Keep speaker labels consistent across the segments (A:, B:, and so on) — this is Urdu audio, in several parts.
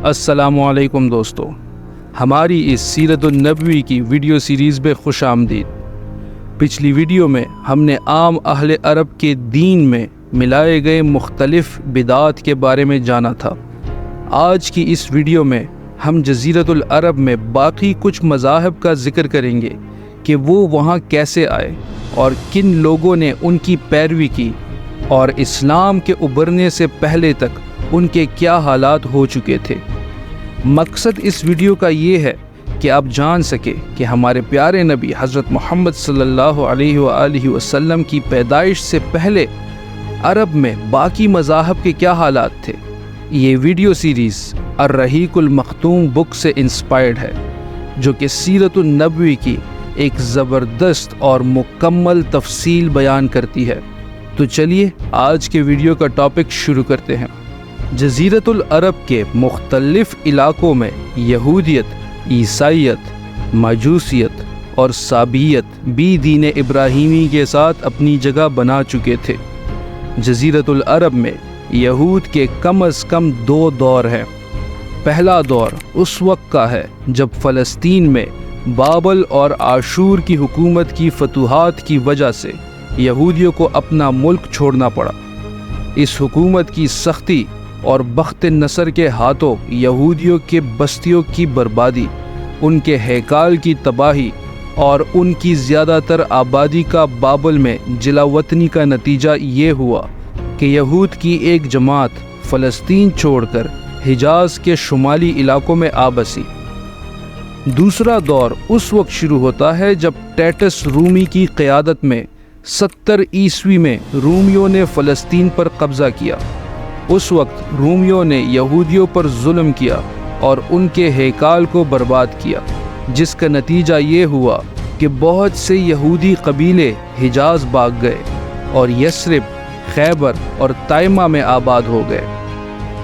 A: السلام علیکم دوستو، ہماری اس سیرت النبوی کی ویڈیو سیریز میں خوش آمدید۔ پچھلی ویڈیو میں ہم نے عام اہل عرب کے دین میں ملائے گئے مختلف بدعات کے بارے میں جانا تھا۔ آج کی اس ویڈیو میں ہم جزیرت العرب میں باقی کچھ مذاہب کا ذکر کریں گے کہ وہ وہاں کیسے آئے اور کن لوگوں نے ان کی پیروی کی، اور اسلام کے ابھرنے سے پہلے تک ان کے کیا حالات ہو چکے تھے۔ مقصد اس ویڈیو کا یہ ہے کہ آپ جان سکیں کہ ہمارے پیارے نبی حضرت محمد صلی اللہ علیہ وآلہ وسلم کی پیدائش سے پہلے عرب میں باقی مذاہب کے کیا حالات تھے۔ یہ ویڈیو سیریز الرحیق المختوم بک سے انسپائرڈ ہے، جو کہ سیرت النبوی کی ایک زبردست اور مکمل تفصیل بیان کرتی ہے۔ تو چلیے آج کے ویڈیو کا ٹاپک شروع کرتے ہیں۔ جزیرت العرب کے مختلف علاقوں میں یہودیت، عیسائیت، مجوسیت اور صابئیت بھی دین ابراہیمی کے ساتھ اپنی جگہ بنا چکے تھے۔ جزیرت العرب میں یہود کے کم از کم 2 دور ہیں۔ پہلا دور اس وقت کا ہے جب فلسطین میں بابل اور آشور کی حکومت کی فتوحات کی وجہ سے یہودیوں کو اپنا ملک چھوڑنا پڑا۔ اس حکومت کی سختی اور بخت نصر کے ہاتھوں یہودیوں کے بستیوں کی بربادی، ان کے ہیکال کی تباہی اور ان کی زیادہ تر آبادی کا بابل میں جلا وطنی کا نتیجہ یہ ہوا کہ یہود کی ایک جماعت فلسطین چھوڑ کر حجاز کے شمالی علاقوں میں آ بسی۔ دوسرا دور اس وقت شروع ہوتا ہے جب ٹیٹس رومی کی قیادت میں 70 عیسوی میں رومیوں نے فلسطین پر قبضہ کیا۔ اس وقت رومیوں نے یہودیوں پر ظلم کیا اور ان کے ہیکال کو برباد کیا، جس کا نتیجہ یہ ہوا کہ بہت سے یہودی قبیلے حجاز بھاگ گئے اور یثرب، خیبر اور طائمہ میں آباد ہو گئے۔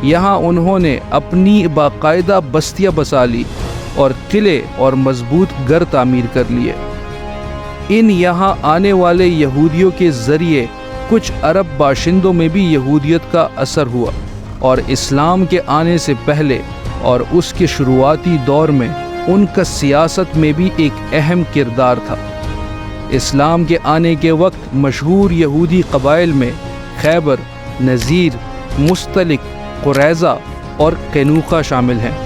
A: یہاں انہوں نے اپنی باقاعدہ بستیاں بسا لی اور قلعے اور مضبوط گھر تعمیر کر لیے۔ ان یہاں آنے والے یہودیوں کے ذریعے کچھ عرب باشندوں میں بھی یہودیت کا اثر ہوا، اور اسلام کے آنے سے پہلے اور اس کے شروعاتی دور میں ان کا سیاست میں بھی ایک اہم کردار تھا۔ اسلام کے آنے کے وقت مشہور یہودی قبائل میں خیبر، نذیر، مستلق، قریظہ اور قینوقہ شامل ہیں۔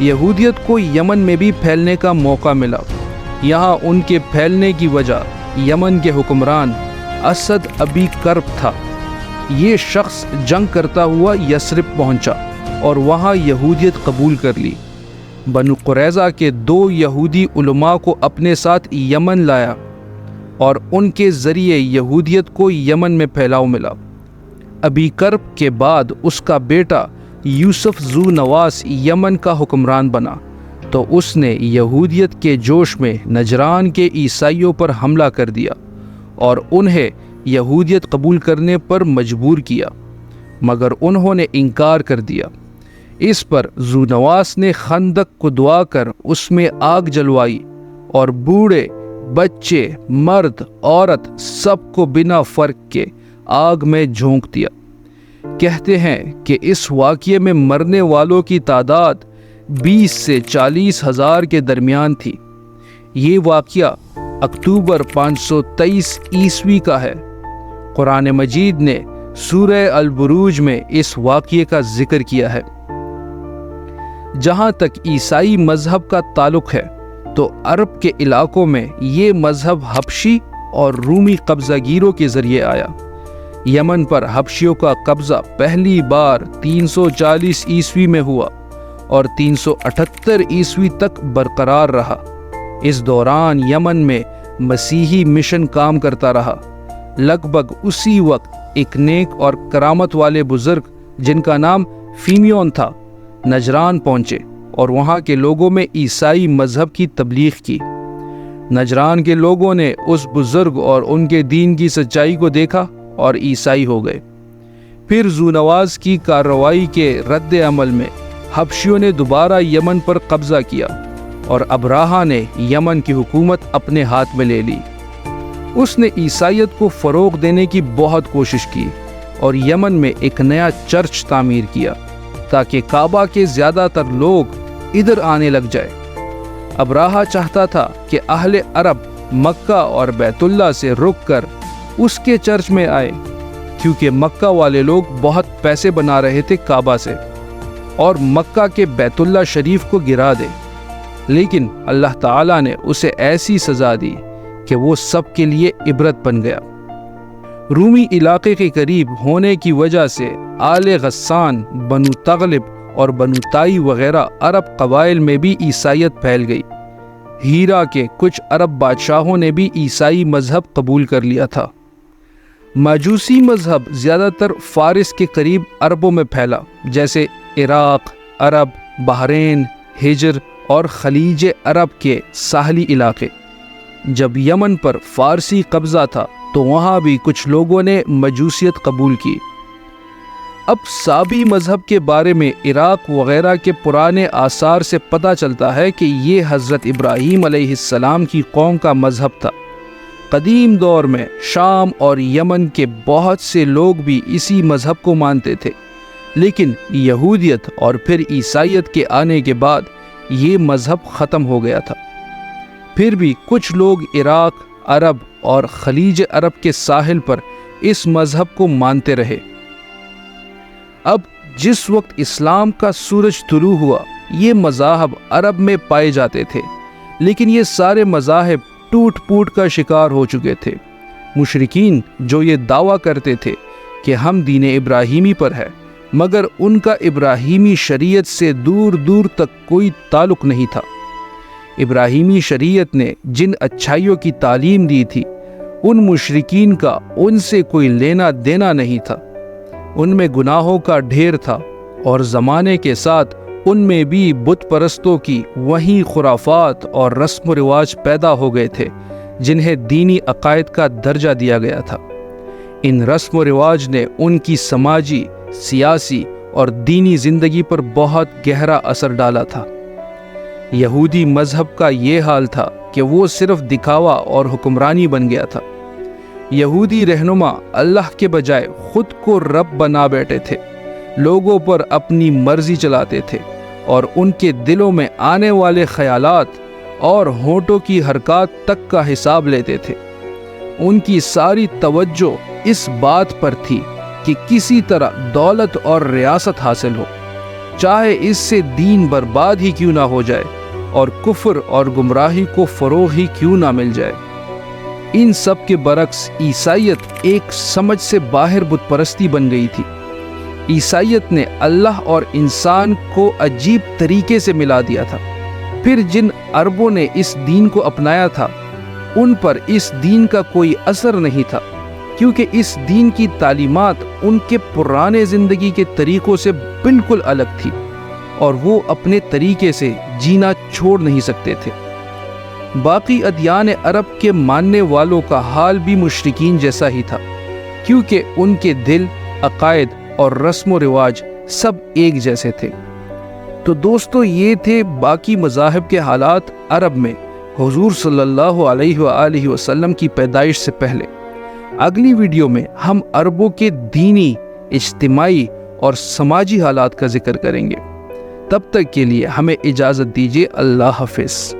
A: یہودیت کو یمن میں بھی پھیلنے کا موقع ملا۔ یہاں ان کے پھیلنے کی وجہ یمن کے حکمران اسد ابی کرب تھا۔ یہ شخص جنگ کرتا ہوا یثرب پہنچا اور وہاں یہودیت قبول کر لی۔ بنو قریظہ کے 2 یہودی علماء کو اپنے ساتھ یمن لایا اور ان کے ذریعے یہودیت کو یمن میں پھیلاؤ ملا۔ ابی کرب کے بعد اس کا بیٹا یوسف ذو نواس یمن کا حکمران بنا، تو اس نے یہودیت کے جوش میں نجران کے عیسائیوں پر حملہ کر دیا اور انہیں یہودیت قبول کرنے پر مجبور کیا، مگر انہوں نے انکار کر دیا۔ اس پر ذو نواس نے خندق کھدوا کر اس میں آگ جلوائی اور بوڑھے، بچے، مرد، عورت سب کو بنا فرق کے آگ میں جھونک دیا۔ کہتے ہیں کہ اس واقعے میں مرنے والوں کی تعداد 20 سے 40 ہزار کے درمیان تھی۔ یہ واقعہ اکتوبر 523 عیسوی کا ہے۔ قرآن مجید نے سورہ البروج میں اس واقعے کا ذکر کیا ہے۔ جہاں تک عیسائی مذہب کا تعلق ہے تو عرب کے علاقوں میں یہ مذہب حبشی اور رومی قبضہ گیروں کے ذریعے آیا۔ یمن پر حبشیوں کا قبضہ پہلی بار 340 عیسوی میں ہوا اور 378 عیسوی تک برقرار رہا۔ اس دوران یمن میں مسیحی مشن کام کرتا رہا۔ لگ بھگ اسی وقت ایک نیک اور کرامت والے بزرگ جن کا نام فیمیون تھا نجران پہنچے اور وہاں کے لوگوں میں عیسائی مذہب کی تبلیغ کی۔ نجران کے لوگوں نے اس بزرگ اور ان کے دین کی سچائی کو دیکھا اور عیسائی ہو گئے۔ پھر ذو نواس کی کارروائی کے رد عمل میں حبشیوں نے دوبارہ یمن پر قبضہ کیا اور ابراہہ نے یمن کی حکومت اپنے ہاتھ میں لے لی۔ اس نے عیسائیت کو فروغ دینے کی بہت کوشش کی اور یمن میں ایک نیا چرچ تعمیر کیا۔ تاکہ کعبہ کے زیادہ تر لوگ ادھر آنے لگ جائے۔ ابراہہ چاہتا تھا کہ اہل عرب مکہ اور بیت اللہ سے رک کر اس کے چرچ میں آئے، کیونکہ مکہ والے لوگ بہت پیسے بنا رہے تھے کعبہ سے، اور مکہ کے بیت اللہ شریف کو گرا دے۔ لیکن اللہ تعالیٰ نے اسے ایسی سزا دی کہ وہ سب کے لیے عبرت بن گیا۔ رومی علاقے کے قریب ہونے کی وجہ سے آل غسان، بنو تغلب اور بنو تائی وغیرہ عرب قبائل میں بھی عیسائیت پھیل گئی۔ ہیرا کے کچھ عرب بادشاہوں نے بھی عیسائی مذہب قبول کر لیا تھا۔ مجوسی مذہب زیادہ تر فارس کے قریب عربوں میں پھیلا، جیسے عراق، عرب، بحرین، ہجر اور خلیج عرب کے ساحلی علاقے۔ جب یمن پر فارسی قبضہ تھا تو وہاں بھی کچھ لوگوں نے مجوسیت قبول کی۔ اب سابی مذہب کے بارے میں عراق وغیرہ کے پرانے آثار سے پتہ چلتا ہے کہ یہ حضرت ابراہیم علیہ السلام کی قوم کا مذہب تھا۔ قدیم دور میں شام اور یمن کے بہت سے لوگ بھی اسی مذہب کو مانتے تھے، لیکن یہودیت اور پھر عیسائیت کے آنے کے بعد یہ مذہب ختم ہو گیا تھا۔ پھر بھی کچھ لوگ عراق، عرب اور خلیج عرب کے ساحل پر اس مذہب کو مانتے رہے۔ اب جس وقت اسلام کا سورج طلوع ہوا، یہ مذاہب عرب میں پائے جاتے تھے، لیکن یہ سارے مذاہب ٹوٹ پوٹ کا شکار ہو چکے تھے۔ مشرکین جو یہ دعویٰ کرتے تھے کہ ہم دین ابراہیمی پر ہے، مگر ان کا ابراہیمی شریعت سے دور دور تک کوئی تعلق نہیں تھا۔ ابراہیمی شریعت نے جن اچھائیوں کی تعلیم دی تھی، ان مشرکین کا ان سے کوئی لینا دینا نہیں تھا۔ ان میں گناہوں کا ڈھیر تھا، اور زمانے کے ساتھ ان میں بھی بت پرستوں کی وہی خرافات اور رسم و رواج پیدا ہو گئے تھے جنہیں دینی عقائد کا درجہ دیا گیا تھا۔ ان رسم و رواج نے ان کی سماجی، سیاسی اور دینی زندگی پر بہت گہرا اثر ڈالا تھا۔ یہودی مذہب کا یہ حال تھا کہ وہ صرف دکھاوا اور حکمرانی بن گیا تھا۔ یہودی رہنما اللہ کے بجائے خود کو رب بنا بیٹھے تھے، لوگوں پر اپنی مرضی چلاتے تھے، اور ان کے دلوں میں آنے والے خیالات اور ہونٹوں کی حرکات تک کا حساب لیتے تھے۔ ان کی ساری توجہ اس بات پر تھی کہ کسی طرح دولت اور ریاست حاصل ہو، چاہے اس سے دین برباد ہی کیوں نہ ہو جائے اور کفر اور گمراہی کو فروغ ہی کیوں نہ مل جائے۔ ان سب کے برعکس عیسائیت ایک سمجھ سے باہر بت پرستی بن گئی تھی۔ عیسائیت نے اللہ اور انسان کو عجیب طریقے سے ملا دیا تھا۔ پھر جن عربوں نے اس دین کو اپنایا تھا، ان پر اس دین کا کوئی اثر نہیں تھا، کیونکہ اس دین کی تعلیمات ان کے پرانے زندگی کے طریقوں سے بالکل الگ تھی، اور وہ اپنے طریقے سے جینا چھوڑ نہیں سکتے تھے۔ باقی ادیان عرب کے ماننے والوں کا حال بھی مشرکین جیسا ہی تھا، کیونکہ ان کے دل، عقائد اور رسم و رواج سب ایک جیسے تھے۔ تو دوستو، یہ تھے باقی مذاہب کے حالات عرب میں حضور صلی اللہ علیہ وآلہ وسلم کی پیدائش سے پہلے۔ اگلی ویڈیو میں ہم عربوں کے دینی، اجتماعی اور سماجی حالات کا ذکر کریں گے۔ تب تک کے لیے ہمیں اجازت دیجیے۔ اللہ حافظ۔